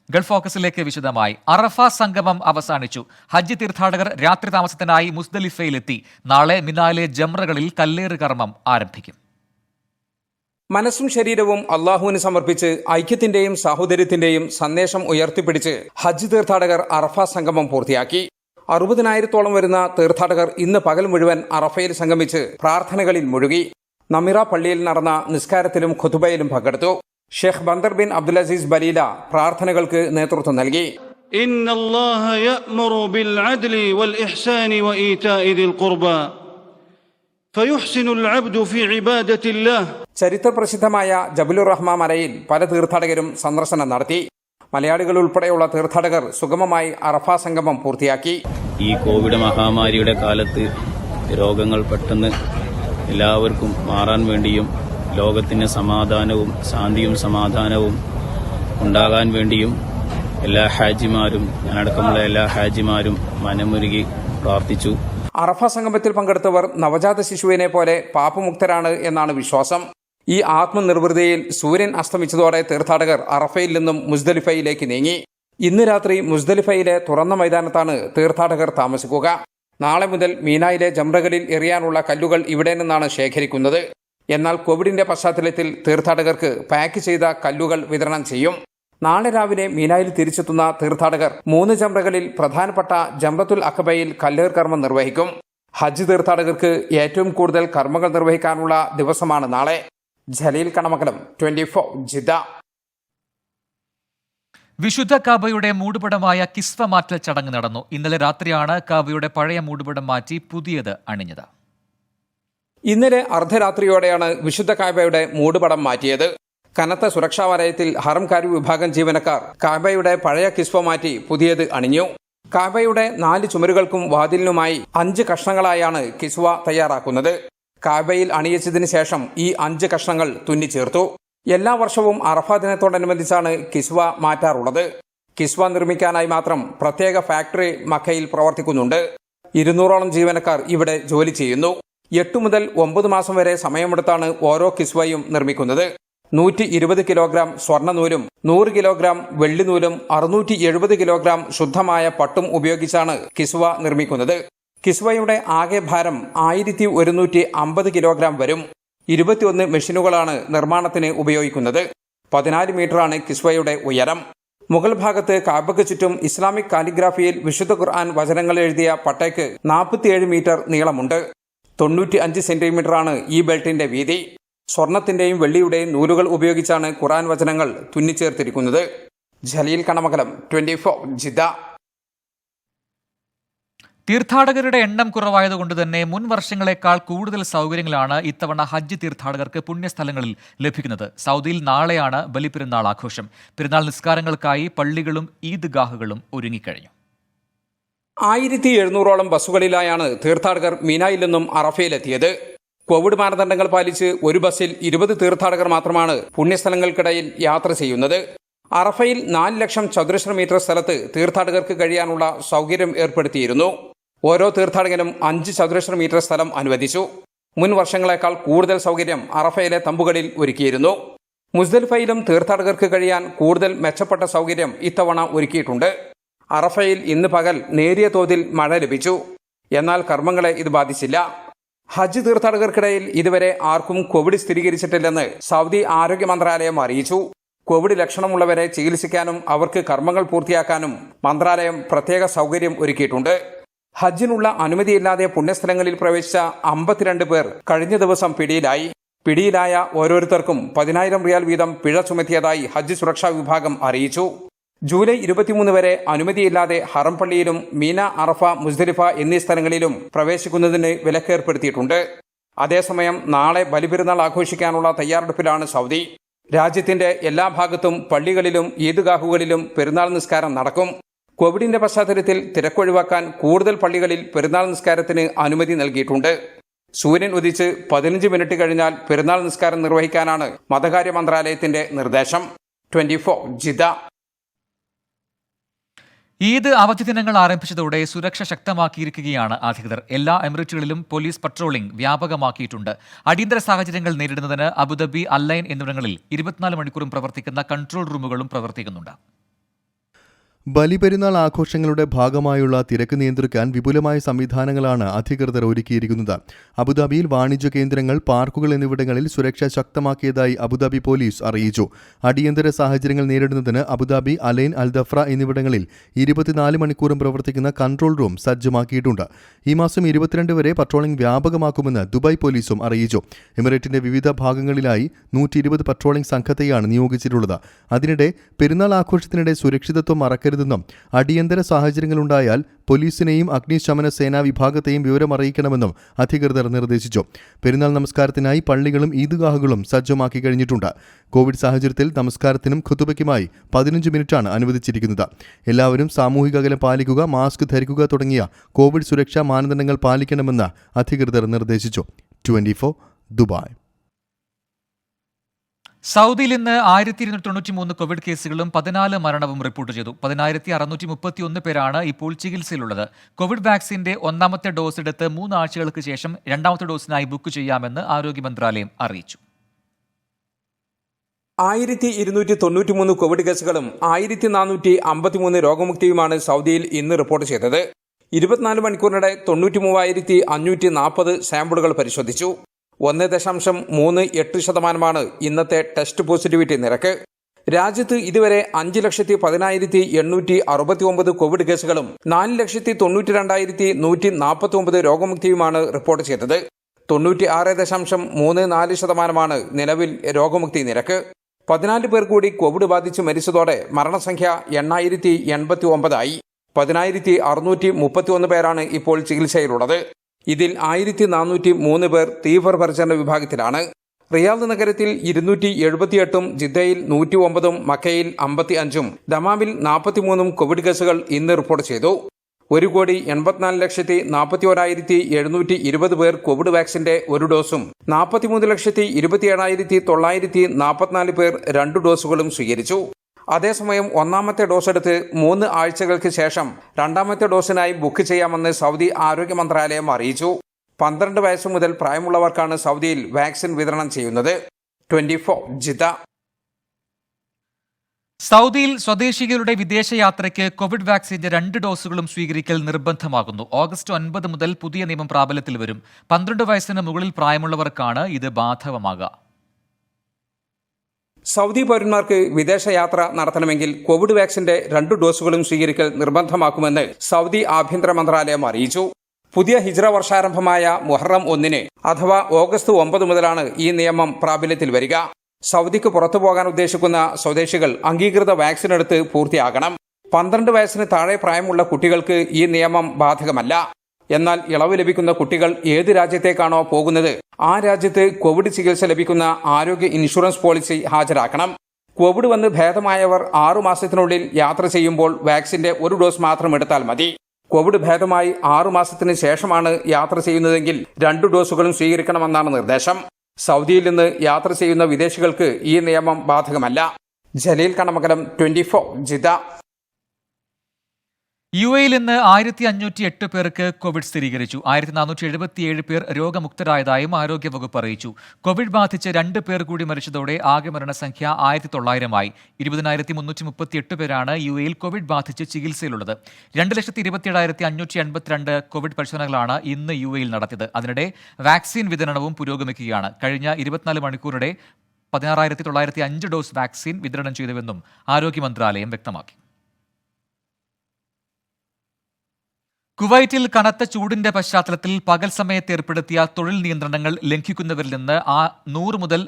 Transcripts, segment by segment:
Gulf ഫോക്കസിലേക്ക് വിശദമായി. അറഫ സംഗമം അവസാനിച്ചു. ഹജ്ജ് തീർത്ഥാടകർ രാത്രി താമസത്തിനായി മുസ്ദലിഫയിലെത്തി. നാളെ മിനായിലെ ജംറകളിൽ കല്ലേറ് കർമ്മം ആരംഭിക്കും. മനസ്സും ശരീരവും അള്ളാഹുവിന് സമർപ്പിച്ച് ഐക്യത്തിന്റെയും സാഹോദര്യത്തിന്റെയും സന്ദേശം ഉയർത്തിപ്പിടിച്ച് ഹജ്ജ് തീർത്ഥാടകർ അറഫ സംഗമം പൂർത്തിയാക്കി. 60,000-ഓളം വരുന്ന തീർത്ഥാടകർ ഇന്ന് പകൽ മുഴുവൻ അറഫയിൽ സംഗമിച്ച് പ്രാർത്ഥനകളിൽ മുഴുകി. നമിറ പള്ളിയിൽ നടന്ന നിസ്കാരത്തിലും ഖുതുബയിലും പങ്കെടുത്തു. Sheikh Bandar bin Abdul Aziz Baleela പ്രാർത്ഥനകൾക്ക് നേതൃത്വം നൽകി. ഇന്നല്ലാഹ യഅ്മുറു ബിൽ അദ്ലി വൽ ഇഹ്സാനി വഈതാഇ ദിൽ ഖുർബ ഫയുഹ്സിനുൽ അബ്ദു ഫീ ഇബാദത്തില്ലാഹ്. ചരിത്രപ്രസിദ്ധമായ ജബലുർ റഹ്മ മലയിൽ പല തീർത്ഥാടകരും സന്ദർശനം നടത്തി. മലയാളികൾ ഉൾപ്പെടെയുള്ള തീർത്ഥാടകർ സുഗമമായി അറഫ സംഗമം പൂർത്തിയാക്കി. ഈ കോവിഡ് മഹാമാരിയുടെ കാലത്ത് രോഗങ്ങൾ പെട്ടെന്ന് എല്ലാവർക്കും മാറാൻ വേണ്ടിയും ലോകത്തിന് സമാധാനവും ശാന്തിയും സമാധാനവും ഉണ്ടാകാൻ വേണ്ടിയും എല്ലാ ഹാജിമാരും, ഞാനടക്കമുള്ള എല്ലാ ഹാജിമാരും മനമുരുകി പ്രാർത്ഥിച്ചു. അറഫ സംഗമത്തിൽ പങ്കെടുത്തവർ നവജാത ശിശുവിനെ പോലെ പാപമുക്തരാണ് എന്നാണ് വിശ്വാസം. ഈ ആത്മനിർവൃതിയിൽ സൂര്യൻ അസ്തമിച്ചതോടെ തീർത്ഥാടകർ അറഫയിൽ നിന്നും മുസ്ദലിഫയിലേക്ക് നീങ്ങി. ഇന്ന് രാത്രി മുസ്ദലിഫയിലെ തുറന്ന മൈതാനത്താണ് തീർത്ഥാടകർ താമസിക്കുക. നാളെ മുതൽ മീനായിലെ ജംറകളിൽ എറിയാനുള്ള കല്ലുകൾ ഇവിടെ നിന്നാണ് ശേഖരിക്കുന്നത്. എന്നാൽ കോവിഡിന്റെ പശ്ചാത്തലത്തിൽ തീർത്ഥാടകർക്ക് പാക്ക് ചെയ്ത കല്ലുകൾ വിതരണം ചെയ്യും. നാളെ രാവിലെ മീനായിൽ തിരിച്ചെത്തുന്ന തീർത്ഥാടകർ 3 ജംറകളിൽ പ്രധാനപ്പെട്ട ജംറത്തുൽ അഖബയിൽ കല്ലേർ കർമ്മം നിർവഹിക്കും. ഹജ്ജ് തീർത്ഥാടകർക്ക് ഏറ്റവും കൂടുതൽ കർമ്മങ്ങൾ നിർവഹിക്കാനുള്ള ദിവസമാണ് നാളെ. ജലീൽ കണമകലം, 24 ജിദ്ദ. വിശുദ്ധ കാബയുടെ മൂടുപടമായ കിസ്വ മാറ്റൽ ചടങ്ങ് നടന്നു. ഇന്നലെ രാത്രിയാണ് കാബയുടെ പഴയ മൂടുപടം മാറ്റി പുതിയത് അണിഞ്ഞത്. ഇന്നലെ അർദ്ധരാത്രിയോടെയാണ് വിശുദ്ധ കാബയുടെ മൂടുപടം മാറ്റിയത്. കനത്ത സുരക്ഷാ വലയത്തിൽ ഹറംകാരി വിഭാഗം ജീവനക്കാർ കാബയുടെ പഴയ കിസ്വ മാറ്റി പുതിയത് അണിഞ്ഞു. കാബയുടെ 4 ചുമരുകൾക്കും വാതിലിനുമായി 5 കഷ്ണങ്ങളായാണ് കിസ്വ തയ്യാറാക്കുന്നത്. കാബയിൽ അണിയിച്ചതിന് ശേഷം ഈ 5 കഷ്ണങ്ങൾ തുന്നിച്ചേർത്തു. എല്ലാ വർഷവും അറഫ ദിനത്തോടനുബന്ധിച്ചാണ് കിസ്വ മാറ്റാറുള്ളത്. കിസ്വ നിർമ്മിക്കാനായി മാത്രം പ്രത്യേക ഫാക്ടറി മക്കയിൽ പ്രവർത്തിക്കുന്നുണ്ട്. 200ഓളം ജീവനക്കാർ ഇവിടെ ജോലി ചെയ്യുന്നു. 8 മുതൽ 9 മാസം വരെ സമയമെടുത്താണ് ഓരോ കിസ്വയും നിർമ്മിക്കുന്നത്. 120 കിലോഗ്രാം സ്വർണ്ണനൂലും 100 കിലോഗ്രാം വെള്ളിനൂലും 670 കിലോഗ്രാം ശുദ്ധമായ പട്ടും ഉപയോഗിച്ചാണ് കിസ്വ നിർമ്മിക്കുന്നത്. കിസ്വയുടെ ആകെ ഭാരം 1150 കിലോഗ്രാം വരും. 21 മെഷീനുകളാണ് നിർമ്മാണത്തിന് ഉപയോഗിക്കുന്നത്. 14 മീറ്ററാണ് കിസ്വയുടെ ഉയരം. മുകൾ ഭാഗത്ത് കാബയ്ക്ക് ചുറ്റും ഇസ്ലാമിക് കാലിഗ്രാഫിയിൽ വിശുദ്ധ ഖുർആൻ വചനങ്ങൾ എഴുതിയ പട്ടയ്ക്ക് 47 മീറ്റർ നീളമുണ്ട്. 95 സെന്റിമീറ്ററാണ് ഈ ബെൽറ്റിന്റെ വീതി. സ്വർണത്തിന്റെയും വെള്ളിയുടെയും നൂലുകൾ ഉപയോഗിച്ചാണ് ഖുർആൻ വചനങ്ങൾ തുന്നിച്ചേർത്തിരിക്കുന്നത്. ജലീൽ കണമകലം, 24 ജിദ്ദ. തീർത്ഥാടകരുടെ എണ്ണം കുറവായതുകൊണ്ട് തന്നെ മുൻ വർഷങ്ങളെക്കാൾ കൂടുതൽ സൗകര്യങ്ങളാണ് ഇത്തവണ ഹജ്ജ് തീർത്ഥാടകർക്ക് പുണ്യസ്ഥലങ്ങളിൽ ലഭിക്കുന്നത്. സൗദിയിൽ നാളെയാണ് ബലിപെരുന്നാൾ ആഘോഷം. പെരുന്നാൾ നിസ്കാരങ്ങൾക്കായി പള്ളികളും ഈദ്ഗാഹുകളും ഒരുങ്ങിക്കഴിഞ്ഞു. 1700ഓളം ബസ്സുകളിലായാണ് തീർത്ഥാടകർ മീനായിൽ നിന്നും അറഫയിലെത്തിയത്. കോവിഡ് മാനദണ്ഡങ്ങൾ പാലിച്ച് ഒരു ബസ്സിൽ 20 തീർത്ഥാടകർ മാത്രമാണ് പുണ്യസ്ഥലങ്ങൾക്കിടയിൽ യാത്ര ചെയ്യുന്നത്. അറഫയിൽ 4 ലക്ഷം ചതുരശ്ര മീറ്റർ സ്ഥലത്ത് തീർത്ഥാടകർക്ക് കഴിയാനുള്ള സൗകര്യം ഏർപ്പെടുത്തിയിരുന്നു. ഓരോ തീർത്ഥാടകനും 5 ചതുരശ്ര മീറ്റർ സ്ഥലം അനുവദിച്ചു. മുൻ വർഷങ്ങളെക്കാൾ കൂടുതൽ സൗകര്യം അറഫയിലെ തമ്പുകളിൽ ഒരുക്കിയിരുന്നു. മുസ്ദലിഫയിലും തീർത്ഥാടകർക്ക് കഴിയാൻ കൂടുതൽ മെച്ചപ്പെട്ട സൗകര്യം ഇത്തവണ ഒരുക്കിയിട്ടുണ്ട്. അറഫയിൽ ഇന്ന് പകൽ നേരിയ തോതിൽ മഴ ലഭിച്ചു. എന്നാൽ കർമ്മങ്ങളെ ഇത് ബാധിച്ചില്ല. ഹജ്ജ് തീർത്ഥാടകർക്കിടയിൽ ഇതുവരെ ആർക്കും കോവിഡ് സ്ഥിരീകരിച്ചിട്ടില്ലെന്ന് സൗദി ആരോഗ്യ മന്ത്രാലയം അറിയിച്ചു. കോവിഡ് ലക്ഷണമുള്ളവരെ ചികിത്സിക്കാനും അവർക്ക് കർമ്മങ്ങൾ പൂർത്തിയാക്കാനും മന്ത്രാലയം പ്രത്യേക സൗകര്യം ഒരുക്കിയിട്ടുണ്ട്. ഹജ്ജിനുള്ള അനുമതിയില്ലാതെ പുണ്യസ്ഥലങ്ങളിൽ പ്രവേശിച്ച 52 പേർ കഴിഞ്ഞ ദിവസം പിടിയിലായി. പിടിയിലായ ഓരോരുത്തർക്കും 10,000 റിയാൽ വീതം പിഴ ചുമത്തിയതായി ഹജ്ജ് സുരക്ഷാ വിഭാഗം അറിയിച്ചു. ജൂലൈ 23 വരെ അനുമതിയില്ലാതെ ഹറം പള്ളിയിലും മീന, അറഫ, മുസ്ദലിഫ എന്നീ സ്ഥലങ്ങളിലും പ്രവേശിക്കുന്നതിന് വിലക്കേർപ്പെടുത്തിയിട്ടുണ്ട്. അതേസമയം നാളെ ബലിപെരുന്നാൾ ആഘോഷിക്കാനുള്ള തയ്യാറെടുപ്പിലാണ് സൗദി. രാജ്യത്തിന്റെ എല്ലാ ഭാഗത്തും പള്ളികളിലും ഈദ്ഗാഹുകളിലും പെരുന്നാൾ നിസ്കാരം നടക്കും. കോവിഡിന്റെ പശ്ചാത്തലത്തിൽ തിരക്കൊഴിവാക്കാൻ കൂടുതൽ പള്ളികളിൽ പെരുന്നാൾ നിസ്കാരത്തിന് അനുമതി നൽകിയിട്ടുണ്ട്. സൂര്യൻ ഉദിച്ച് 15 മിനിറ്റ് കഴിഞ്ഞാൽ പെരുന്നാൾ നിസ്കാരം നിർവഹിക്കാനാണ് മതകാര്യ മന്ത്രാലയത്തിന്റെ നിർദ്ദേശം. 24 ജിദ്ദ. ഈദ് അവധി ദിനങ്ങൾ ആരംഭിച്ചതോടെ സുരക്ഷ ശക്തമാക്കിയിരിക്കുകയാണ് അധികൃതർ. എല്ലാ എമിറേറ്റുകളിലും പോലീസ് പട്രോളിംഗ് വ്യാപകമാക്കിയിട്ടുണ്ട്. അടിയന്തര സാഹചര്യങ്ങൾ നേരിടുന്നതിന് അബുദാബി, അൽ ഐൻ എന്നിവിടങ്ങളിൽ 24 മണിക്കൂറും പ്രവർത്തിക്കുന്ന കൺട്രോൾ റൂമുകളും പ്രവർത്തിക്കുന്നുണ്ട്. ബലിപെരുന്നാൾ ആഘോഷങ്ങളുടെ ഭാഗമായുള്ള തിരക്ക് നിയന്ത്രിക്കാൻ വിപുലമായ സംവിധാനങ്ങളാണ് അധികൃതർ ഒരുക്കിയിരിക്കുന്നത്. അബുദാബിയിൽ വാണിജ്യ കേന്ദ്രങ്ങൾ, പാർക്കുകൾ എന്നിവിടങ്ങളിൽ സുരക്ഷ ശക്തമാക്കിയതായി അബുദാബി പോലീസ് അറിയിച്ചു. അടിയന്തര സാഹചര്യങ്ങൾ നേരിടുന്നതിന് അബുദാബി, അലൈൻ, അൽദഫ്ര എന്നിവിടങ്ങളിൽ 24 മണിക്കൂറും പ്രവർത്തിക്കുന്ന കൺട്രോൾ റൂം സജ്ജമാക്കിയിട്ടുണ്ട്. ഈ മാസം 22 വരെ പട്രോളിംഗ് വ്യാപകമാക്കുമെന്ന് ദുബായ് പോലീസും അറിയിച്ചു. എമിറേറ്റിന്റെ വിവിധ ഭാഗങ്ങളിലായി 120 പട്രോളിംഗ് സംഘത്തെയാണ് നിയോഗിച്ചിട്ടുള്ളത്. അതിനിടെ പെരുന്നാൾ ആഘോഷത്തിനിടെ സുരക്ഷിതത്വം മറക്കരുതെന്നും അടിയന്തര സാഹചര്യങ്ങളുണ്ടായാൽ പോലീസിനെയും അഗ്നിശമന സേനാ വിഭാഗത്തെയും വിവരം അറിയിക്കണമെന്നും അധികൃതർ നിർദ്ദേശിച്ചു. പെരുന്നാൾ നമസ്കാരത്തിനായി പള്ളികളും ഈദ്ഗാഹുകളും സജ്ജമാക്കി കഴിഞ്ഞിട്ടുണ്ട്. കോവിഡ് സാഹചര്യത്തിൽ നമസ്കാരത്തിനും ഖുതുബയ്ക്കുമായി 15 മിനിറ്റാണ് അനുവദിച്ചിരിക്കുന്നത്. എല്ലാവരും സാമൂഹിക അകലം പാലിക്കുക, മാസ്ക് ധരിക്കുക തുടങ്ങിയ കോവിഡ് സുരക്ഷാ മാനദണ്ഡങ്ങൾ പാലിക്കണമെന്ന് അധികൃതർ നിർദ്ദേശിച്ചു. 24 ദുബായ്. സൗദിയിൽ ഇന്ന് 1293 കോവിഡ് കേസുകളും 14 മരണവും റിപ്പോർട്ട് ചെയ്തു. 10,631 പേരാണ് ഇപ്പോൾ ചികിത്സയിലുള്ളത്. കോവിഡ് വാക്സിന്റെ ഒന്നാമത്തെ ഡോസ് എടുത്ത് 3 ആഴ്ചകൾക്ക് ശേഷം രണ്ടാമത്തെ ഡോസിനായി ബുക്ക് ചെയ്യാമെന്ന് ആരോഗ്യ മന്ത്രാലയം അറിയിച്ചു. 1293 കോവിഡ് കേസുകളും 1453 രോഗമുക്തിയുമാണ് സൗദിയിൽ ഇന്ന് റിപ്പോർട്ട് ചെയ്തത്. 24 മണിക്കൂറിനിടെ 93,540 സാമ്പിളുകൾ പരിശോധിച്ചു. 1.38% ഇന്നത്തെ ടെസ്റ്റ് പോസിറ്റിവിറ്റി നിരക്ക്. രാജ്യത്ത് ഇതുവരെ 5,10,869 കോവിഡ് കേസുകളും 4,92,149 രോഗമുക്തിയുമാണ് റിപ്പോർട്ട് ചെയ്തത്. 96.34% നിലവിൽ രോഗമുക്തി നിരക്ക്. 14 പേർ കൂടി കോവിഡ് ബാധിച്ച് മരിച്ചതോടെ മരണസംഖ്യ 8,089 ആയി. 10,631 പേരാണ് ഇപ്പോൾ ചികിത്സയിലുള്ളത്. ഇതിൽ 1,403 പേർ തീവ്രപരിചരണ വിഭാഗത്തിലാണ്. റിയാദ് നഗരത്തിൽ 278, ജിദ്ദയിൽ 109, മക്കയിൽ 55, ദമാമിൽ 43 കോവിഡ് കേസുകൾ ഇന്ന് റിപ്പോർട്ട് ചെയ്തു. 1,84,41,720 പേർ കോവിഡ് വാക്സിന്റെ ഒരു ഡോസും 43,27,944 പേർ 2 ഡോസുകളും സ്വീകരിച്ചു. അതേസമയം ഒന്നാമത്തെ ഡോസ് എടുത്ത് 3 ആഴ്ചകൾക്ക് ശേഷം രണ്ടാമത്തെ ഡോസിനായി ബുക്ക് ചെയ്യാമെന്ന് സൗദി ആരോഗ്യ മന്ത്രാലയം അറിയിച്ചു. 12 വയസ്സ് മുതൽ പ്രായമുള്ളവർക്കാണ് സൗദിയിൽ വാക്സിൻ വിതരണം ചെയ്യുന്നത്. 24 ജിദ്ദ. സൗദിയിൽ സ്വദേശികളുടെ വിദേശയാത്രയ്ക്ക് കോവിഡ് വാക്സിന്റെ 2 ഡോസുകളും സ്വീകരിക്കൽ നിർബന്ധമാകുന്നു. ഓഗസ്റ്റ് 9 മുതൽ പുതിയ നിയമം പ്രാബല്യത്തിൽ വരും. 12 വയസ്സിന് മുകളിൽ പ്രായമുള്ളവർക്കാണ് ഇത് ബാധകമാകുക. സൗദി പൗരന്മാർക്ക് വിദേശയാത്ര നടത്തണമെങ്കിൽ കോവിഡ് വാക്സിന്റെ 2 ഡോസുകളും സ്വീകരിക്കൽ നിർബന്ധമാക്കുമെന്ന് സൗദി ആഭ്യന്തര മന്ത്രാലയം അറിയിച്ചു. പുതിയ ഹിജ്റ വർഷാരംഭമായ മുഹറം 1 അഥവാ ഓഗസ്റ്റ് 9 മുതലാണ് ഈ നിയമം പ്രാബല്യത്തിൽ വരിക. സൗദിക്ക് പുറത്തു പോകാൻ ഉദ്ദേശിക്കുന്ന സ്വദേശികൾ അംഗീകൃത വാക്സിൻ എടുത്ത് പൂർത്തിയാകണം. 12 വയസ്സിന് താഴെ പ്രായമുള്ള കുട്ടികൾക്ക് ഈ നിയമം ബാധകമല്ല. എന്നാൽ ഇളവ് ലഭിക്കുന്ന കുട്ടികൾ ഏത് രാജ്യത്തേക്കാണോ പോകുന്നത് ആ രാജ്യത്ത് കോവിഡ് ചികിത്സ ലഭിക്കുന്ന ആരോഗ്യ ഇൻഷുറൻസ് പോളിസി ഹാജരാക്കണം. കോവിഡ് വന്ന് ഭേദമായവർ 6 മാസത്തിനുള്ളിൽ യാത്ര ചെയ്യുമ്പോൾ വാക്സിന്റെ 1 ഡോസ് മാത്രം എടുത്താൽ മതി. കോവിഡ് ഭേദമായി 6 മാസത്തിന് ശേഷമാണ് യാത്ര ചെയ്യുന്നതെങ്കിൽ 2 ഡോസുകളും സ്വീകരിക്കണമെന്നാണ് നിർദ്ദേശം. സൗദിയിൽ നിന്ന് യാത്ര ചെയ്യുന്ന വിദേശികൾക്ക് ഈ നിയമം ബാധകമല്ല. ജലീൽ കണമകലം, 24 ജിദ്ദ. UAE-യിൽ ഇന്ന് 1,508 പേർക്ക് കോവിഡ് സ്ഥിരീകരിച്ചു. 1,477 പേർ രോഗമുക്തരായതായും ആരോഗ്യവകുപ്പ് അറിയിച്ചു. കോവിഡ് ബാധിച്ച് 2 പേർ കൂടി മരിച്ചതോടെ ആകെ മരണസംഖ്യ 1,900 ആയി. 20,338 പേരാണ് UAE-യിൽ കോവിഡ് ബാധിച്ച് ചികിത്സയിലുള്ളത്. 2,27,582 കോവിഡ് പരിശോധനകളാണ് ഇന്ന് UAE-യിൽ നടത്തിയത്. അതിനിടെ വാക്സിൻ വിതരണവും പുരോഗമിക്കുകയാണ്. കഴിഞ്ഞ 24 മണിക്കൂറിടെ 16,905 ഡോസ് വാക്സിൻ വിതരണം ചെയ്തുവെന്നും ആരോഗ്യ മന്ത്രാലയം വ്യക്തമാക്കി. കുവൈറ്റിൽ കനത്ത ചൂടിന്റെ പശ്ചാത്തലത്തിൽ പകൽ സമയത്ത് ഏർപ്പെടുത്തിയ തൊഴിൽ നിയന്ത്രണങ്ങൾ ലംഘിക്കുന്നവരിൽ നിന്ന് 100 മുതൽ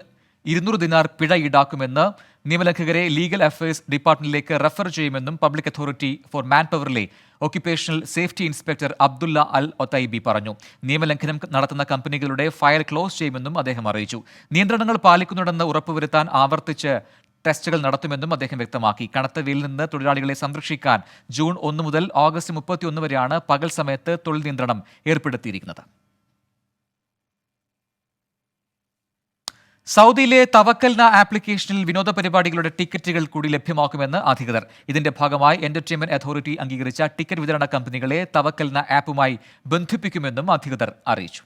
200 ദിനാർ പിഴ ഈടാക്കുമെന്ന് നിയമലംഘകരെ ലീഗൽ അഫയേഴ്സ് ഡിപ്പാർട്ട്മെന്റിലേക്ക് റെഫർ ചെയ്യുമെന്നും പബ്ലിക് അതോറിറ്റി ഫോർ മാൻ പവറിലെ occupational safety inspector Abdullah Al Otaibi പറഞ്ഞു. നിയമലംഘനം നടത്തുന്ന കമ്പനികളുടെ ഫയൽ ക്ലോസ് ചെയ്യുമെന്നും അദ്ദേഹം അറിയിച്ചു. നിയന്ത്രണങ്ങൾ പാലിക്കുന്നുണ്ടെന്ന് ഉറപ്പുവരുത്താൻ ആവർത്തിച്ച് ടെസ്റ്റുകൾ നടത്തുമെന്നും അദ്ദേഹം വ്യക്തമാക്കി. കനത്ത വെയിലിൽ നിന്ന് തൊഴിലാളികളെ സംരക്ഷിക്കാൻ ജൂൺ 1 മുതൽ ഓഗസ്റ്റ് 31 വരെയാണ് പകൽ സമയത്ത് തൊഴിൽ നിയന്ത്രണം ഏർപ്പെടുത്തിയിരിക്കുന്നത്. സൗദിയിലെ തവക്കൽന ആപ്ലിക്കേഷനിൽ വിനോദ പരിപാടികളുടെ ടിക്കറ്റുകൾ കൂടി ലഭ്യമാക്കുമെന്ന് അധികൃതർ. ഇതിന്റെ ഭാഗമായി എന്റർടൈൻമെന്റ് അതോറിറ്റി അംഗീകരിച്ച ടിക്കറ്റ് വിതരണ കമ്പനികളെ തവക്കൽന ആപ്പുമായി ബന്ധിപ്പിക്കുമെന്നും അധികൃതർ അറിയിച്ചു.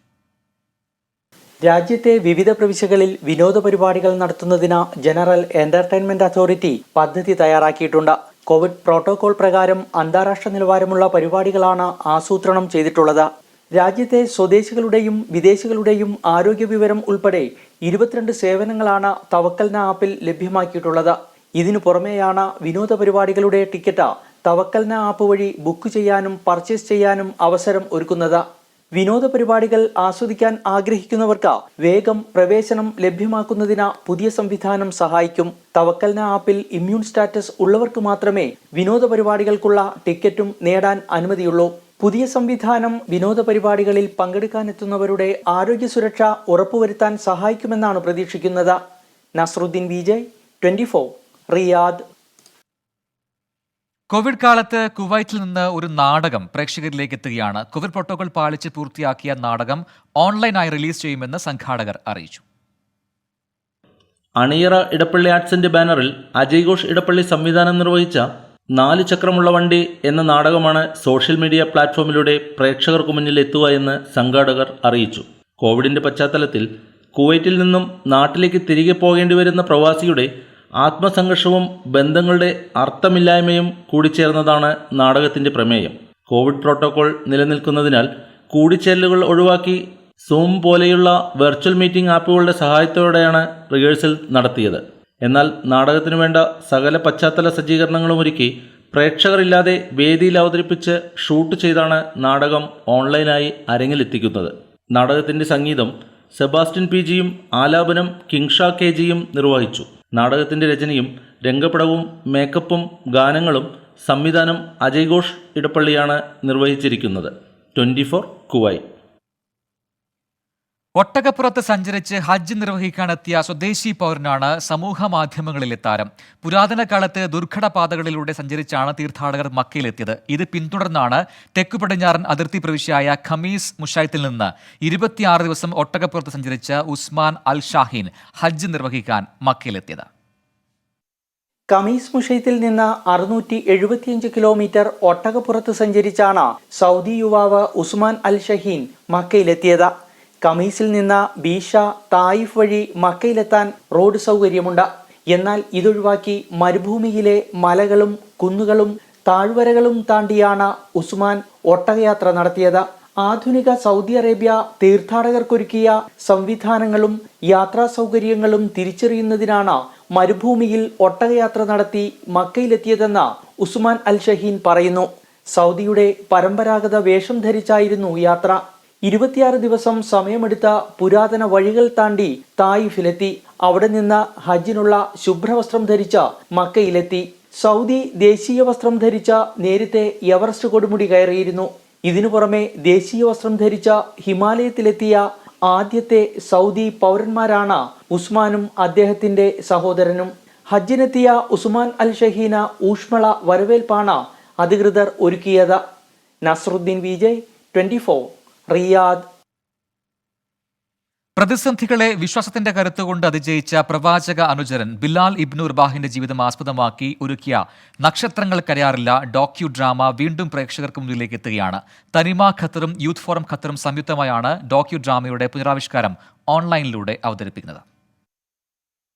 രാജ്യത്തെ വിവിധ പ്രവിശ്യകളിൽ വിനോദ പരിപാടികൾ നടത്തുന്നതിന് ജനറൽ എന്റർടൈൻമെന്റ് അതോറിറ്റി പദ്ധതി തയ്യാറാക്കിയിട്ടുണ്ട്. കോവിഡ് പ്രോട്ടോകോൾ പ്രകാരം അന്താരാഷ്ട്ര നിലവാരമുള്ള പരിപാടികളാണ് ആസൂത്രണം ചെയ്തിട്ടുള്ളത്. രാജ്യത്തെ സ്വദേശികളുടെയും വിദേശികളുടെയും ആരോഗ്യ വിവരം ഉൾപ്പെടെ 22 സേവനങ്ങളാണ് തവക്കൽന ആപ്പിൽ ലഭ്യമാക്കിയിട്ടുള്ളത്. ഇതിനു പുറമെയാണ് വിനോദ പരിപാടികളുടെ ടിക്കറ്റ് തവക്കൽന ആപ്പ് വഴി ബുക്ക് ചെയ്യാനും പർച്ചേസ് ചെയ്യാനും അവസരം ഒരുക്കുന്നത്. വിനോദ പരിപാടികൾ ആസ്വദിക്കാൻ ആഗ്രഹിക്കുന്നവർക്ക് വേഗം പ്രവേശനം ലഭ്യമാക്കുന്നതിന് പുതിയ സംവിധാനം സഹായിക്കും. തവക്കൽന ആപ്പിൽ ഇമ്മ്യൂൺ സ്റ്റാറ്റസ് ഉള്ളവർക്ക് മാത്രമേ വിനോദ പരിപാടികൾക്കുള്ള ടിക്കറ്റും നേടാൻ അനുമതിയുള്ളൂ. പുതിയ സംവിധാനം വിനോദ പരിപാടികളിൽ പങ്കെടുക്കാനെത്തുന്നവരുടെ ആരോഗ്യ സുരക്ഷ ഉറപ്പുവരുത്താൻ സഹായിക്കുമെന്നാണ് പ്രതീക്ഷിക്കുന്നത്. നസ്രുദ്ദീൻ വിജയ്, 24, റിയാദ്. കോവിഡ് കാലത്ത് കുവൈറ്റിൽ നിന്ന് ഒരു നാടകം പ്രേക്ഷകരിലേക്ക് എത്തുകയാണ്. കോവിഡ് പ്രോട്ടോകോൾ പാലിച്ച് പൂർത്തിയാക്കിയ നാടകം ഓൺലൈനായി റിലീസ് ചെയ്യുമെന്ന് സംഘാടകർ അറിയിച്ചു. അണിയറ ഇടപ്പള്ളി ആർട്സിന്റെ ബാനറിൽ അജയ് ഘോഷ് ഇടപ്പള്ളി സംവിധാനം നിർവഹിച്ച 4 ചക്രമുള്ള വണ്ടി എന്ന നാടകമാണ് സോഷ്യൽ മീഡിയ പ്ലാറ്റ്ഫോമിലൂടെ പ്രേക്ഷകർക്ക് മുന്നിൽ എത്തുക എന്ന് സംഘാടകർ അറിയിച്ചു. കോവിഡിന്റെ പശ്ചാത്തലത്തിൽ കുവൈറ്റിൽ നിന്നും നാട്ടിലേക്ക് തിരികെ പോകേണ്ടി വരുന്ന പ്രവാസിയുടെ ആത്മസംഘർഷവും ബന്ധങ്ങളുടെ അർത്ഥമില്ലായ്മയും കൂടിച്ചേർന്നതാണ് നാടകത്തിന്റെ പ്രമേയം. കോവിഡ് പ്രോട്ടോകോൾ നിലനിൽക്കുന്നതിനാൽ കൂടിച്ചേരലുകൾ ഒഴിവാക്കി സൂം പോലെയുള്ള വെർച്വൽ മീറ്റിംഗ് ആപ്പുകളുടെ സഹായത്തോടെയാണ് റിഹേഴ്സൽ നടത്തിയത്. എന്നാൽ നാടകത്തിനു വേണ്ട സകല പശ്ചാത്തല സജ്ജീകരണങ്ങളും ഒരുക്കി പ്രേക്ഷകരില്ലാതെ വേദിയിൽ അവതരിപ്പിച്ച് ഷൂട്ട് ചെയ്താണ് നാടകം ഓൺലൈനായി അരങ്ങിലെത്തിക്കുന്നത്. നാടകത്തിന്റെ സംഗീതം സെബാസ്റ്റ്യൻ PGയും ആലാപനം കിങ്ഷ KGയും നിർവഹിച്ചു. നാടകത്തിന്റെ രചനയും രംഗപടവും മേക്കപ്പും ഗാനങ്ങളും സംവിധാനം അജയ് ഘോഷ് ഇടപ്പള്ളിയാണ് നിർവഹിച്ചിരിക്കുന്നത്. 24 കുവൈറ്റ്. ഒട്ടകപ്പുറത്ത് സഞ്ചരിച്ച് ഹജ്ജ് നിർവഹിക്കാനെത്തിയ സ്വദേശി പൗരനാണ് സമൂഹ മാധ്യമങ്ങളിലെ താരം. പുരാതന കാലത്ത് ദുർഘട പാതകളിലൂടെ സഞ്ചരിച്ചാണ് തീർത്ഥാടകർ മക്കയിലെത്തിയത്. ഇത് പിന്തുടർന്നാണ് തെക്കു പടിഞ്ഞാറൻ അതിർത്തി പ്രവിശ്യയായ ഖമീസ് മുഷൈത്തിൽ നിന്ന് 26 ദിവസം ഒട്ടകപ്പുറത്ത് സഞ്ചരിച്ച ഉസ്മാൻ അൽ ഷാഹീൻ ഹജ്ജ് നിർവഹിക്കാൻ മക്കയിലെത്തിയത്. ഖമീസ് മുഷൈത്തിൽ നിന്ന് 675 കിലോമീറ്റർ ഒട്ടകപ്പുറത്ത് സഞ്ചരിച്ചാണ് സൗദി യുവാവ് ഉസ്മാൻ അൽ ഷഹീൻ മക്കയിലെത്തിയത്. ഖമീസിൽ നിന്ന് ബീഷ, തായിഫ് വഴി മക്കയിലെത്താൻ റോഡ് സൗകര്യമുണ്ട്. എന്നാൽ ഇതൊഴിവാക്കി മരുഭൂമിയിലെ മലകളും കുന്നുകളും താഴ്വരകളും താണ്ടിയാണ് ഉസ്മാൻ ഒട്ടകയാത്ര നടത്തിയത്. ആധുനിക സൗദി അറേബ്യ തീർത്ഥാടകർക്കൊരുക്കിയ സംവിധാനങ്ങളും യാത്രാ സൗകര്യങ്ങളും തിരിച്ചറിയുന്നതിനാണ് മരുഭൂമിയിൽ ഒട്ടകയാത്ര നടത്തി മക്കയിലെത്തിയതെന്ന് ഉസ്മാൻ അൽ ഷഹീൻ പറയുന്നു. സൗദിയുടെ പരമ്പരാഗത വേഷം ധരിച്ചായിരുന്നു യാത്ര. 26 ദിവസം സമയമെടുത്ത പുരാതന വഴികൾ താണ്ടി തായിഫിലെത്തി. അവിടെ നിന്ന് ഹജ്ജിനുള്ള ശുഭ്രവസ്ത്രം ധരിച്ച മക്കയിലെത്തി. സൗദി ദേശീയ വസ്ത്രം ധരിച്ച നേരത്തെ എവറസ്റ്റ് കൊടുമുടി കയറിയിരുന്നു. ഇതിനു പുറമെ ദേശീയ വസ്ത്രം ധരിച്ച ഹിമാലയത്തിലെത്തിയ ആദ്യത്തെ സൗദി പൗരന്മാരാണ് ഉസ്മാനും അദ്ദേഹത്തിന്റെ സഹോദരനും. ഹജ്ജിനെത്തിയ ഉസ്മാൻ അൽ ഷഹീന ഊഷ്മള വരവേൽപ്പാണ് അധികൃതർ ഒരുക്കിയത്. നസ്രുദ്ദീൻ വിജയ്, 24, റിയാദ്. പ്രതിസന്ധികളെ വിശ്വാസത്തിന്റെ കരുത്തുകൊണ്ട് അതിജയിച്ച പ്രവാചക അനുചരൻ ബിലാൽ ഇബ്നു റബാഹിന്റെ ജീവിതം ആസ്പദമാക്കി ഒരുക്കിയ നക്ഷത്രങ്ങൾ കരയാറില്ല ഡോക്യു ഡ്രാമ വീണ്ടും പ്രേക്ഷകർക്ക് മുന്നിലേക്ക് എത്തുകയാണ്. തനിമ ഖത്തറും യൂത്ത് ഫോറം ഖത്തറും സംയുക്തമായാണ് ഡോക്യു ഡ്രാമയുടെ പുനരാവിഷ്കാരം ഓൺലൈനിലൂടെ അവതരിപ്പിക്കുന്നത്.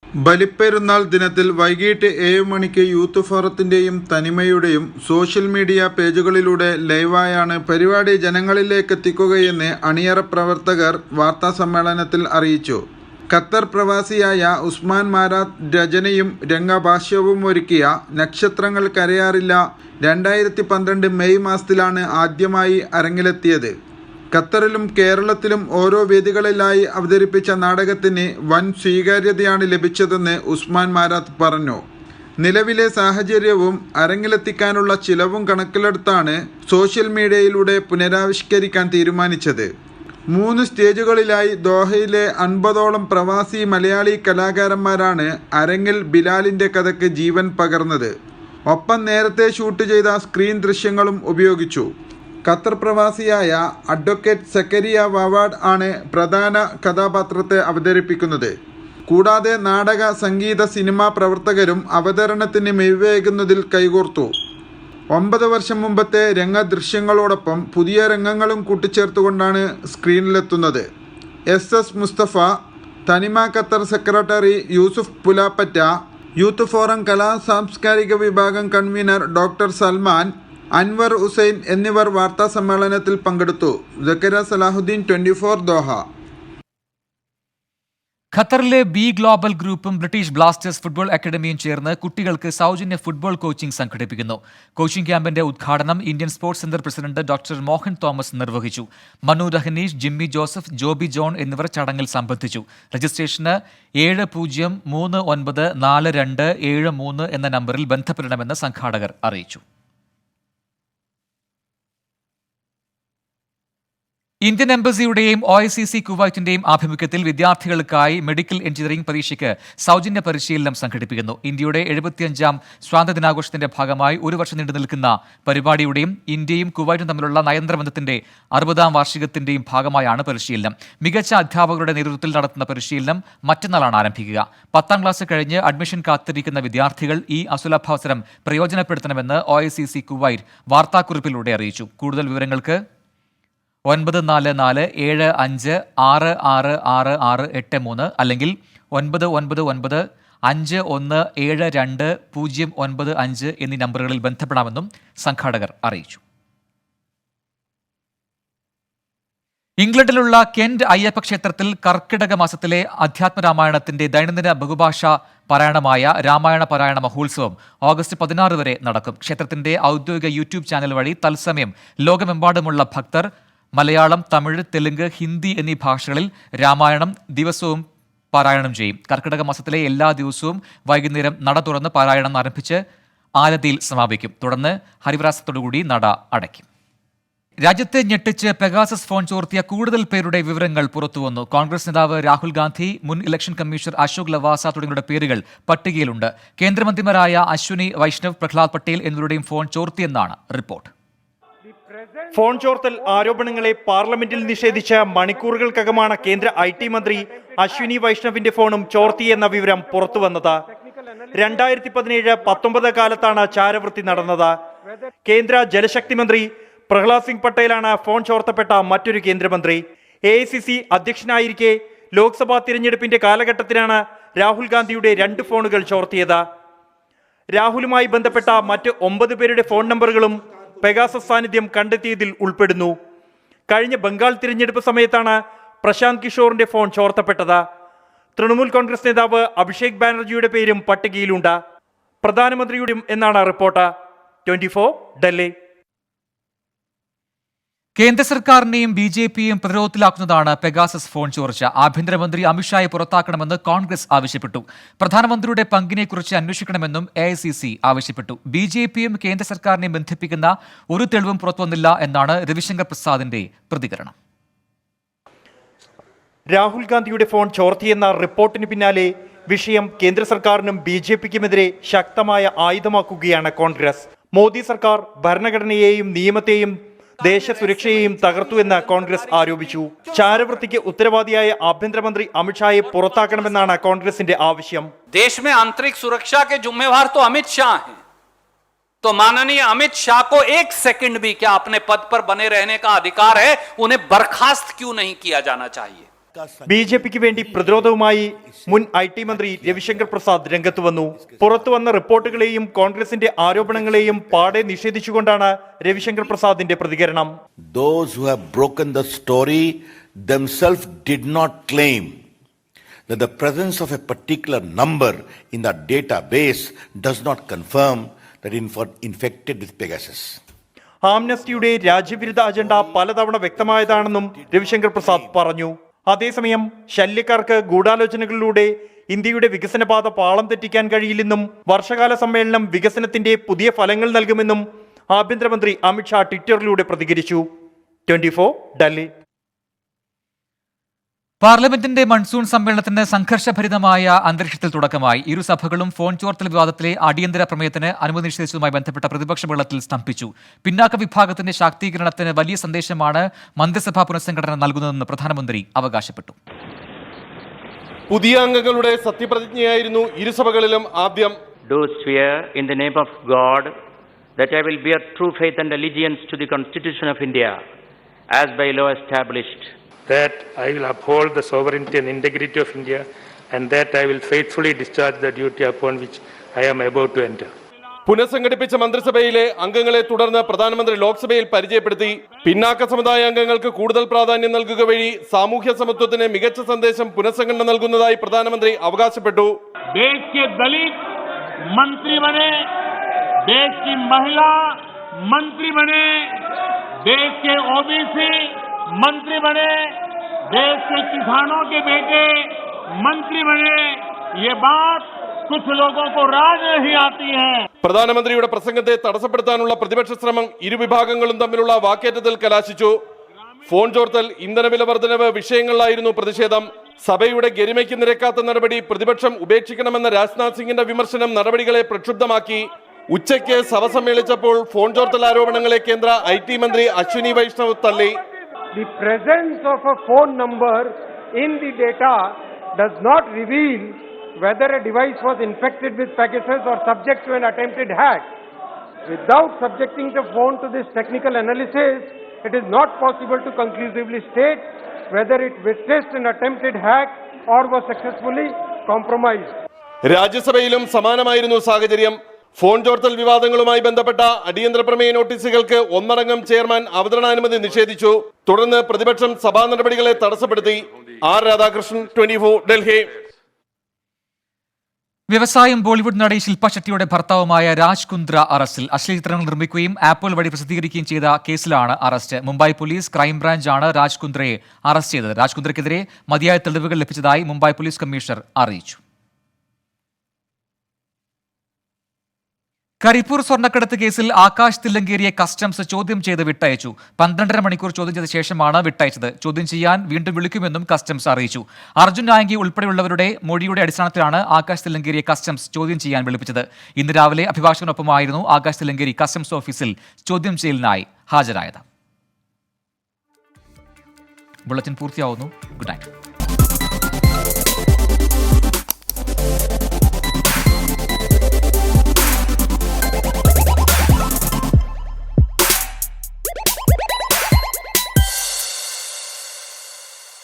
ബലിപ്പെരുന്നാൾ ദിനത്തിൽ വൈകിട്ട് 7 മണിക്ക് യൂത്ത് ഫോറത്തിന്റെയും തനിമയുടെയും സോഷ്യൽ മീഡിയ പേജുകളിലൂടെ ലൈവായാണ് പരിപാടി ജനങ്ങളിലേക്ക് എത്തിക്കുകയെന്ന് അണിയറ പ്രവർത്തകർ വാർത്താസമ്മേളനത്തിൽ അറിയിച്ചു. ഖത്തർ പ്രവാസിയായ ഉസ്മാൻ മാരാത്ത് രചനയും രംഗഭാഷ്യവും ഒരുക്കിയ നക്ഷത്രങ്ങൾ കരയാറില്ല 2012 മെയ് മാസത്തിലാണ് ആദ്യമായി അരങ്ങിലെത്തിയത്. ഖത്തറിലും കേരളത്തിലും ഓരോ വേദികളിലായി അവതരിപ്പിച്ച നാടകത്തിന് വൻ സ്വീകാര്യതയാണ് ലഭിച്ചതെന്ന് ഉസ്മാൻ മാരാത്ത് പറഞ്ഞു. നിലവിലെ സാഹചര്യവും അരങ്ങിലെത്തിക്കാനുള്ള ചിലവും കണക്കിലെടുത്താണ് സോഷ്യൽ മീഡിയയിലൂടെ പുനരാവിഷ്കരിക്കാൻ തീരുമാനിച്ചത്. 3 സ്റ്റേജുകളിലായി ദോഹയിലെ 50ഓളം പ്രവാസി മലയാളി കലാകാരന്മാരാണ് അരങ്ങിൽ ബിലാലിന്റെ കഥയ്ക്ക് ജീവൻ പകർന്നത്. ഒപ്പം നേരത്തെ ഷൂട്ട് ചെയ്ത സ്ക്രീൻ ദൃശ്യങ്ങളും ഉപയോഗിച്ചു. ഖത്തർ പ്രവാസിയായ അഡ്വക്കേറ്റ് സക്കരിയ വവാഡ് ആണ് പ്രധാന കഥാപാത്രത്തെ അവതരിപ്പിക്കുന്നത്. കൂടാതെ നാടക, സംഗീത, സിനിമാ പ്രവർത്തകരും അവതരണത്തിന് മിഴിവേകുന്നതിൽ കൈകോർത്തു. 9 വർഷം മുമ്പത്തെ രംഗദൃശ്യങ്ങളോടൊപ്പം പുതിയ രംഗങ്ങളും കൂട്ടിച്ചേർത്തുകൊണ്ടാണ് സ്ക്രീനിലെത്തുന്നത്. SS Mustafa, Thanima Qatar secretary Yusuf Pulappatta, youth forum കലാ സാംസ്കാരിക വിഭാഗം കൺവീനർ ഡോക്ടർ സൽമാൻ, അൻവർ ഹുസൈൻ എന്നിവർ വാർത്താ സമ്മേളനത്തിൽ പങ്കെടുത്തു. സക്കറിയ സലാഹുദ്ദീൻ, 24 ദോഹ. ഖത്തറിലെ ബി ഗ്ലോബൽ ഗ്രൂപ്പും ബ്രിട്ടീഷ് ബ്ലാസ്റ്റേഴ്സ് ഫുട്ബോൾ അക്കാദമിയും ചേർന്ന് കുട്ടികൾക്ക് സൗജന്യ ഫുട്ബോൾ കോച്ചിംഗ് സംഘടിപ്പിക്കുന്നു. കോച്ചിംഗ് ക്യാമ്പിന്റെ ഉദ്ഘാടനം Indian sports centre president doctor Mohan Thomas നിർവഹിച്ചു. മനു രഹനീഷ്, ജിമ്മി ജോസഫ്, ജോബി ജോൺ എന്നിവർ ചടങ്ങിൽ സംബന്ധിച്ചു. രജിസ്ട്രേഷന് 70394273 എന്ന നമ്പറിൽ ബന്ധപ്പെടണമെന്ന് സംഘാടകർ അറിയിച്ചു. ഇന്ത്യൻ എംബസിയുടെയും OICC കുവൈറ്റിന്റെയും ആഭിമുഖ്യത്തിൽ വിദ്യാർത്ഥികൾക്കായി മെഡിക്കൽ എഞ്ചിനീയറിംഗ് പരീക്ഷയ്ക്ക് സൗജന്യ പരിശീലനം സംഘടിപ്പിക്കുന്നു. ഇന്ത്യയുടെ 75ാം സ്വാതന്ത്ര്യദിനാഘോഷത്തിന്റെ ഭാഗമായി ഒരു വർഷം നീണ്ടു നിൽക്കുന്ന പരിപാടിയുടെയും ഇന്ത്യയും കുവൈറ്റും തമ്മിലുള്ള നയതന്ത്രബന്ധത്തിന്റെ 60ാം വാർഷികത്തിന്റെയും ഭാഗമായാണ് പരിശീലനം. മികച്ച അധ്യാപകരുടെ നേതൃത്വത്തിൽ നടത്തുന്ന പരിശീലനം മറ്റന്നാളാണ് ആരംഭിക്കുക. 10ാം ക്ലാസ് കഴിഞ്ഞ് അഡ്മിഷൻ കാത്തിരിക്കുന്ന വിദ്യാർത്ഥികൾ ഈ അസുലഭാവസരം പ്രയോജനപ്പെടുത്തണമെന്ന് OICC കുവൈറ്റ് വാർത്താക്കുറിപ്പിലൂടെ അറിയിച്ചു. കൂടുതൽ വിവരങ്ങൾക്ക് 9447566683 അല്ലെങ്കിൽ 9995172095 എന്നീ നമ്പറുകളിൽ ബന്ധപ്പെടാമെന്നും സംഘാടകർ അറിയിച്ചു. ഇംഗ്ലണ്ടിലുള്ള കെന്റ് അയ്യപ്പ ക്ഷേത്രത്തിൽ കർക്കിടക മാസത്തിലെ അധ്യാത്മരാമായണത്തിന്റെ ദൈനംദിന ബഹുഭാഷാ പാരായണമായ രാമായണ പാരായണ മഹോത്സവം ഓഗസ്റ്റ് 16 വരെ നടക്കും. ക്ഷേത്രത്തിന്റെ ഔദ്യോഗിക യൂട്യൂബ് ചാനൽ വഴി തത്സമയം ലോകമെമ്പാടുമുള്ള ഭക്തർ മലയാളം, തമിഴ്, തെലുങ്ക്, ഹിന്ദി എന്നീ ഭാഷകളിൽ രാമായണം ദിവസവും പാരായണം ചെയ്യും. കർക്കിടക മാസത്തിലെ എല്ലാ ദിവസവും വൈകുന്നേരം നട തുറന്ന് പാരായണം ആരംഭിച്ച് ആരതിയിൽ സമാപിക്കും. തുടർന്ന് ഹരിവരാസത്തോടുകൂടി നട അടയ്ക്കും. രാജ്യത്തെ ഞെട്ടിച്ച് പെഗാസസ് ഫോൺ ചോർത്തിയ കൂടുതൽ പേരുടെ വിവരങ്ങൾ പുറത്തുവന്നു. കോൺഗ്രസ് നേതാവ് രാഹുൽ ഗാന്ധി, മുൻ ഇലക്ഷൻ കമ്മീഷണർ അശോക് ലവാസ തുടങ്ങിയവരുടെ പേരുകൾ പട്ടികയിലുണ്ട്. കേന്ദ്രമന്ത്രിമാരായ അശ്വിനി വൈഷ്ണവ്, പ്രഹ്ലാദ് പട്ടേൽ എന്നിവരുടെയും ഫോൺ ചോർത്തിയെന്നാണ് റിപ്പോർട്ട്. ഫോൺ ചോർത്തൽ ആരോപണങ്ങളെ പാർലമെന്റിൽ നിഷേധിച്ച മണിക്കൂറുകൾക്കകമാണ് കേന്ദ്ര IT മന്ത്രി അശ്വിനി വൈഷ്ണവിന്റെ ഫോണും ചോർത്തിയെന്ന വിവരം പുറത്തുവന്നത്. 2017-19 കാലത്താണ് ചാരവൃത്തി നടന്നത്. കേന്ദ്ര ജലശക്തി മന്ത്രി പ്രഹ്ലാദ് സിംഗ് പട്ടേലാണ് ഫോൺ ചോർത്തപ്പെട്ട മറ്റൊരു കേന്ദ്രമന്ത്രി. AICC അധ്യക്ഷനായിരിക്കെ ലോക്സഭാ തിരഞ്ഞെടുപ്പിന്റെ കാലഘട്ടത്തിലാണ് രാഹുൽ ഗാന്ധിയുടെ 2 ഫോണുകൾ ചോർത്തിയത്. രാഹുലുമായി ബന്ധപ്പെട്ട മറ്റ് 9 പേരുടെ ഫോൺ നമ്പറുകളും പെഗാസസ് സാന്നിധ്യം കണ്ടെത്തിയതിൽ ഉൾപ്പെടുന്നു. കഴിഞ്ഞ ബംഗാൾ തിരഞ്ഞെടുപ്പ് സമയത്താണ് പ്രശാന്ത് കിഷോറിന്റെ ഫോൺ ചോർത്തപ്പെട്ടത്. തൃണമൂൽ കോൺഗ്രസ് നേതാവ് അഭിഷേക് ബാനർജിയുടെ പേരും പട്ടികയിലുണ്ട്. പ്രധാനമന്ത്രിയുടെയും എന്നാണ് റിപ്പോർട്ട്. 24 ഡൽഹി. കേന്ദ്ര സർക്കാരിനെയും BJPയെയും പ്രതിരോധത്തിലാക്കുന്നതാണ് പെഗാസസ് ഫോൺ ചോർച്ച. ആഭ്യന്തരമന്ത്രി അമിത്ഷായെ പുറത്താക്കണമെന്ന് കോൺഗ്രസ് ആവശ്യപ്പെട്ടു. പ്രധാനമന്ത്രിയുടെ പങ്കിനെക്കുറിച്ച് അന്വേഷിക്കണമെന്നും AICC ആവശ്യപ്പെട്ടു. BJPയും കേന്ദ്ര സർക്കാരിനെയും ബന്ധിപ്പിക്കുന്ന ഒരു തെളിവും പുറത്തുവന്നില്ല എന്നാണ് രവിശങ്കർ പ്രസാദിന്റെ പ്രതികരണം. രാഹുൽ ഗാന്ധിയുടെ ഫോൺ ചോർത്തിയെന്ന റിപ്പോർട്ടിന് പിന്നാലെ വിഷയം കേന്ദ്ര സർക്കാരിനും BJPക്കുമെതിരെ ശക്തമായ ആയുധമാക്കുകയാണ് കോൺഗ്രസ്. മോദി സർക്കാർ ഭരണഘടനയെയും നിയമത്തെയും ദേശസുരക്ഷയെയും തകർത്തുവെന്ന് കോൺഗ്രസ് ആരോപിച്ചു. ചാരവൃത്തിക്ക് ഉത്തരവാദിയായ ആഭ്യന്തരമന്ത്രി അമിത്ഷായെ പുറത്താക്കണമെന്നാണ് കോൺഗ്രസിന്റെ ആവശ്യം. देश में आंतरिक सुरक्षा के जिम्मेवार तो अमित शाह हैं, तो माननीय अमित शाह को 1 सेकंड भी क्या अपने पद पर बने रहने का अधिकार है? उन्हें बर्खास्त क्यों नहीं किया जाना चाहिए? BJPക്ക് വേണ്ടി പ്രതിരോധവുമായി മുൻ IT മന്ത്രി രവിശങ്കർ പ്രസാദ് രംഗത്ത് വന്നു. പുറത്തുവന്ന റിപ്പോർട്ടുകളെയും കോൺഗ്രസിന്റെ ആരോപണങ്ങളെയും പാടെ നിഷേധിച്ചുകൊണ്ടാണ് രവിശങ്കർ പ്രസാദിന്റെ പ്രതികരണം. Those who have broken the story themselves did not claim that the presence of a particular number in the database does not confirm that infected with Pegasus. ആംനസ്റ്റിയുടെ രാജ്യവിരുദ്ധ അജണ്ട പലതവണ വ്യക്തമായതാണെന്നും രവിശങ്കർ പ്രസാദ് പറഞ്ഞു. അതേസമയം ശല്യക്കാർക്ക് ഗൂഢാലോചനകളിലൂടെ ഇന്ത്യയുടെ വികസനപാത പാളം തെറ്റിക്കാൻ കഴിയില്ലെന്നും വർഷകാല സമ്മേളനം വികസനത്തിന്റെ പുതിയ ഫലങ്ങൾ നൽകുമെന്നും ആഭ്യന്തരമന്ത്രി അമിത്ഷാ ട്വിറ്ററിലൂടെ പ്രതികരിച്ചു. 24 ഡൽഹി. പാർലമെന്റിന്റെ മൺസൂൺ സമ്മേളനത്തിന് സംഘർഷഭരിതമായ അന്തരീക്ഷത്തിൽ തുടക്കമായി. ഇരുസഭകളും ഫോൺ ചോർത്തൽ വിവാദത്തിലെ അടിയന്തര പ്രമേയത്തിന് അനുമതി നിഷേധിച്ചതുമായി ബന്ധപ്പെട്ട പ്രതിപക്ഷ ബഹളത്തിൽ സ്തംഭിച്ചു. പിന്നാക്ക വിഭാഗത്തിന്റെ ശാക്തീകരണത്തിന് വലിയ സന്ദേശമാണ് മന്ത്രിസഭാ പുനഃസംഘടന നൽകുന്നതെന്ന് പ്രധാനമന്ത്രി അവകാശപ്പെട്ടു. പുതിയ അംഗങ്ങളുടെ സത്യപ്രതിജ്ഞയായിരുന്നു ഇരുസഭകളിലും ആദ്യം. Do swear in the name of God that I will bear true faith and allegiance to the Constitution of India as by law established. That I will uphold the sovereignty and integrity of India and that I will faithfully discharge the duty upon which I am about to enter. പുനഃസംഘടിപ്പിച്ച മന്ത്രിസഭയിലെ അംഗങ്ങളെ തുടർന്ന് പ്രധാനമന്ത്രി ലോക്സഭയിൽ പരിചയപ്പെടുത്തി. പിന്നാക്ക സമുദായ അംഗങ്ങൾക്ക് കൂടുതൽ പ്രാധാന്യം നൽകുക വഴി സാമൂഹ്യ സമത്വത്തിന് മികച്ച സന്ദേശം പുനഃസംഘടന നൽകുന്നതായി പ്രധാനമന്ത്രി അവകാശപ്പെട്ടു. देश के दलित मंत्री बने, देश की महिला मंत्री बने, देश के ओबीसी मंत्री बने, देश के किसानों के बेटे मंत्री बने. ये बात कुछ लोगों को राज नहीं आती है. പ്രധാനമന്ത്രിയുടെ പ്രസംഗത്തെ തടസ്സപ്പെടുത്താനുള്ള പ്രതിപക്ഷ ശ്രമം ഇരുവിഭാഗങ്ങളും തമ്മിലുള്ള വാക്കേറ്റത്തിൽ കലാശിച്ചു. ഫോൺ ചോർത്തൽ, ഇന്ധനവില വർധനവ് വിഷയങ്ങളിലായിരുന്നു പ്രതിഷേധം. സഭയുടെ ഗരിമയ്ക്ക് നിരക്കാത്ത നടപടി പ്രതിപക്ഷം ഉപേക്ഷിക്കണമെന്ന രാജ്നാഥ് സിംഗിന്റെ വിമർശനം നടപടികളെ പ്രക്ഷുബ്ധമാക്കി. ഉച്ചയ്ക്ക് സഭ സമ്മേളിച്ചപ്പോൾ ഫോൺ ചോർത്തൽ ആരോപണങ്ങളെ കേന്ദ്ര IT മന്ത്രി അശ്വിനി വൈഷ്ണവ് തള്ളി. The presence of a phone number in the data does not reveal whether a device was infected with Pegasus or subject to an attempted hack. Without subjecting the phone to this technical analysis, it is not possible to conclusively state whether it witnessed an attempted hack or was successfully compromised. രാജ്യസഭയിലും സമാനമായിരുന്നു സാഹചര്യം. Phone ചോർത്തൽ വിവാദങ്ങളുമായി ബന്ധപ്പെട്ട അടിയന്തര പ്രമേയ നോട്ടീസുകൾക്ക് ഒന്നടങ്കം chairman അവതരണാനുമതി നിഷേധിച്ചു. തുടർന്ന് പ്രതിപക്ഷം സഭാ നടപടികളെ തടസ്സപ്പെടുത്തി. R. രാധാകൃഷ്ണൻ, 24, ഡൽഹി. വ്യവസായം ബോളിവുഡ് നടി ശില്പ ഷെട്ടിയുടെ ഭർത്താവുമായ രാജ് കുന്ദ്ര അറസ്റ്റിൽ. അശ്ലീല ചിത്രങ്ങൾ നിർമ്മിക്കുകയും ആപ്പിൾ വഴി പ്രസിദ്ധീകരിക്കുകയും ചെയ്ത കേസിലാണ് അറസ്റ്റ്. മുംബൈ പോലീസ് ക്രൈംബ്രാഞ്ചാണ് രാജ് കുന്ദ്രയെ അറസ്റ്റ് ചെയ്തത്. രാജ് കുന്ദ്രയ്ക്കെതിരെ മതിയായ തെളിവുകൾ ലഭിച്ചതായി മുംബൈ പോലീസ് കമ്മീഷണർ അറിയിച്ചു. കരിപ്പൂർ സ്വർണ്ണക്കടത്ത് കേസിൽ ആകാശ് തില്ലങ്കേരിയെ കസ്റ്റംസ് ചോദ്യം ചെയ്ത് വിട്ടയച്ചു. 12.5 മണിക്കൂർ ചോദ്യം ചെയ്ത ശേഷമാണ് വിട്ടയച്ചത്. ചോദ്യം ചെയ്യാൻ വീണ്ടും വിളിക്കുമെന്നും കസ്റ്റംസ് അറിയിച്ചു. അർജുൻ നായങ്കി ഉൾപ്പെടെയുള്ളവരുടെ മൊഴിയുടെ അടിസ്ഥാനത്തിലാണ് ആകാശ് തില്ലങ്കേരിയെ കസ്റ്റംസ് ചോദ്യം ചെയ്യാൻ വിളിപ്പിച്ചത്. ഇന്ന് രാവിലെ അഭിഭാഷകനൊപ്പമായിരുന്നു ആകാശ് തില്ലങ്കേരി കസ്റ്റംസ് ഓഫീസിൽ ചോദ്യം ചെയ്യലിനായി ഹാജരായത്. ബുള്ളറ്റിൻ പൂർത്തിയാവുന്നു. Good night.